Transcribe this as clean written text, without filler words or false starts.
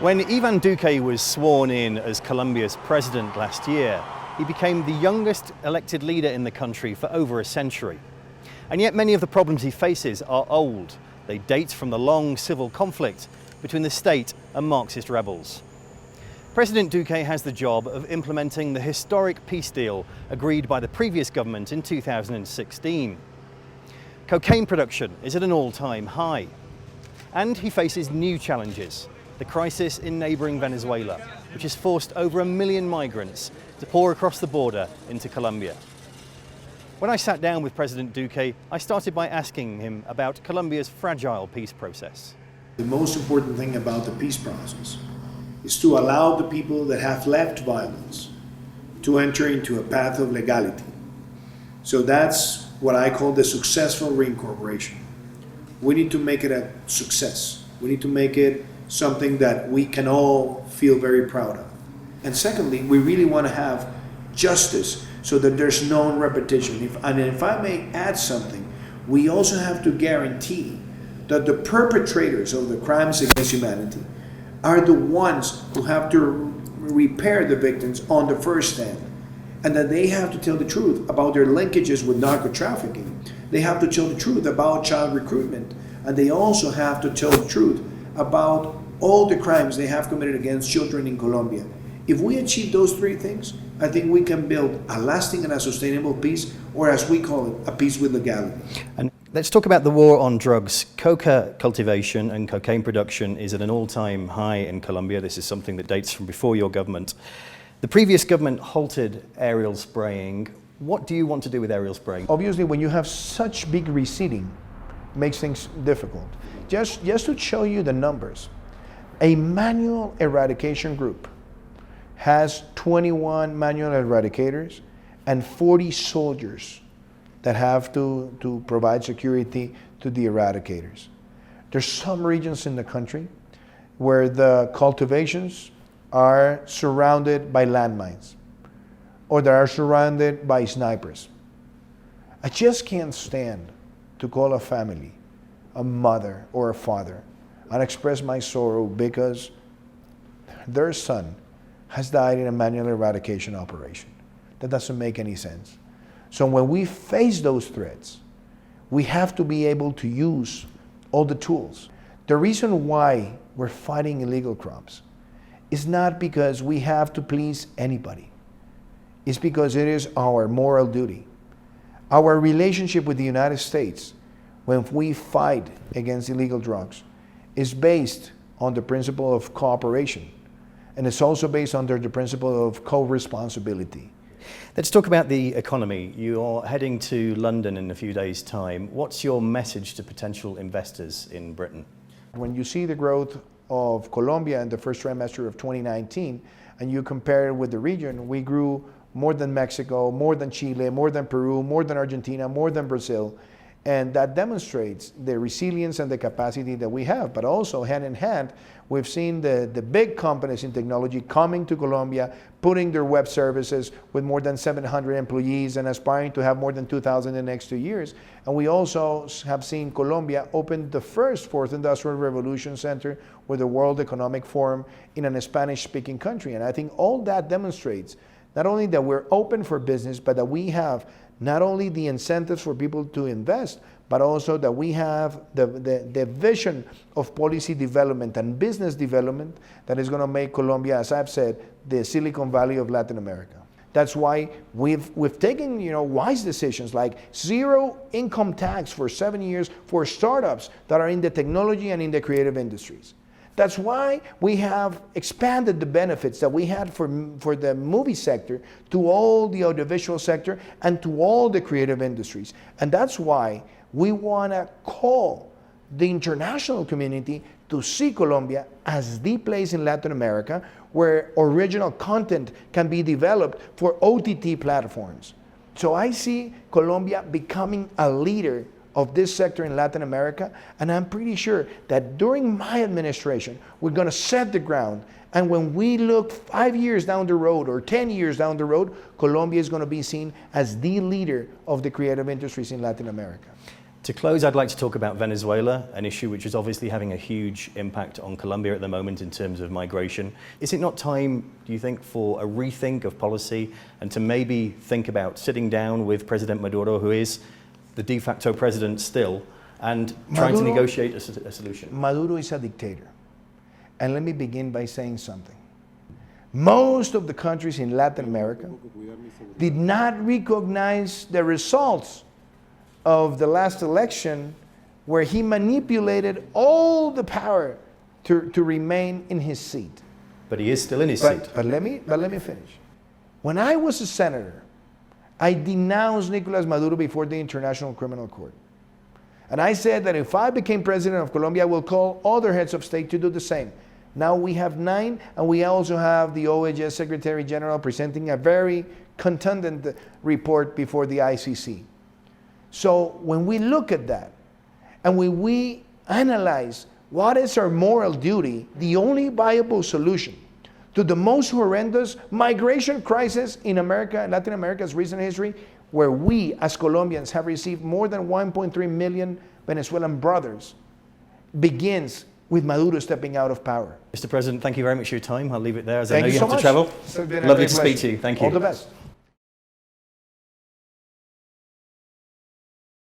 When Iván Duque was sworn in as Colombia's president last year, he became the youngest elected leader in the country for over a century. And yet many of the problems he faces are old. They date from the long civil conflict between the state and Marxist rebels. President Duque has the job of implementing the historic peace deal agreed by the previous government in 2016. Cocaine production is at an all-time high. And he faces new challenges. The crisis in neighbouring Venezuela, which has forced over 1 million migrants to pour across the border into Colombia. When I sat down with President Duque, I started by asking him about Colombia's fragile peace process. The most important thing about the peace process is to allow the people that have left violence to enter into a path of legality. So that's what I call the successful reincorporation. We need to make it a success. We need to make it something that we can all feel very proud of. And secondly, we really want to have justice so that there's no repetition. If I may add something, we also have to guarantee that the perpetrators of the crimes against humanity are the ones who have to repair the victims on the first stand, and that they have to tell the truth about their linkages with narco-trafficking. They have to tell the truth about child recruitment, and they also have to tell the truth about all the crimes they have committed against children in Colombia. If we achieve those three things, I think we can build a lasting and a sustainable peace, or as we call it, a peace with legality. And let's talk about the war on drugs. Coca cultivation and cocaine production is at an all-time high in Colombia. This is something that dates from before your government. The previous government halted aerial spraying. What do you want to do with aerial spraying? Obviously, when you have such big reseeding, it makes things difficult. Just to show you the numbers, a manual eradication group has 21 manual eradicators and 40 soldiers that have to provide security to the eradicators. There's some regions in the country where the cultivations are surrounded by landmines or they are surrounded by snipers. I just can't stand to call a family, a mother or a father, and express my sorrow because their son has died in a manual eradication operation. That doesn't make any sense. So when we face those threats, we have to be able to use all the tools. The reason why we're fighting illegal crops is not because we have to please anybody. It's because it is our moral duty. Our relationship with the United States, when we fight against illegal drugs, is based on the principle of cooperation. And it's also based under the principle of co-responsibility. Let's talk about the economy. You're heading to London in a few days' time. What's your message to potential investors in Britain? When you see the growth of Colombia in the first trimester of 2019, and you compare it with the region, we grew more than Mexico, more than Chile, more than Peru, more than Argentina, more than Brazil. And that demonstrates the resilience and the capacity that we have. But also, hand in hand, we've seen the big companies in technology coming to Colombia, putting their web services with more than 700 employees and aspiring to have more than 2,000 in the next 2 years. And we also have seen Colombia open the first Fourth Industrial Revolution Center with the World Economic Forum in a Spanish-speaking country. And I think all that demonstrates not only that we're open for business, but that we have not only the incentives for people to invest, but also that we have the vision of policy development and business development that is going to make Colombia, as I've said, the Silicon Valley of Latin America. That's why we've taken wise decisions like zero income tax for 7 years for startups that are in the technology and in the creative industries. That's why we have expanded the benefits that we had for the movie sector to all the audiovisual sector and to all the creative industries. And that's why we want to call the international community to see Colombia as the place in Latin America where original content can be developed for OTT platforms. So I see Colombia becoming a leader of this sector in Latin America, and I'm pretty sure that during my administration, we're going to set the ground, and when we look 5 years down the road or 10 years down the road, Colombia is going to be seen as the leader of the creative industries in Latin America. To close, I'd like to talk about Venezuela, an issue which is obviously having a huge impact on Colombia at the moment in terms of migration. Is it not time, do you think, for a rethink of policy and to maybe think about sitting down with President Maduro, who is the de facto president still, and trying to negotiate a solution? Maduro is a dictator. And let me begin by saying something. Most of the countries in Latin America did not recognize the results of the last election, where he manipulated all the power to remain in his seat. But he is still in his seat. But let me finish. When I was a senator, I denounced Nicolas Maduro before the International Criminal Court. And I said that if I became president of Colombia, I will call other heads of state to do the same. Now we have 9, and we also have the OHS Secretary General presenting a very contundent report before the ICC. So when we look at that, and when we analyze what is our moral duty, the only viable solution to the most horrendous migration crisis in America and Latin America's recent history, where we as Colombians have received more than 1.3 million Venezuelan brothers, begins with Maduro stepping out of power. Mr. President, thank you very much for your time. I'll leave it there as I Thank know you you so have to much. travel. It's been a Lovely great to speak pleasure. to you. Thank you. All the best.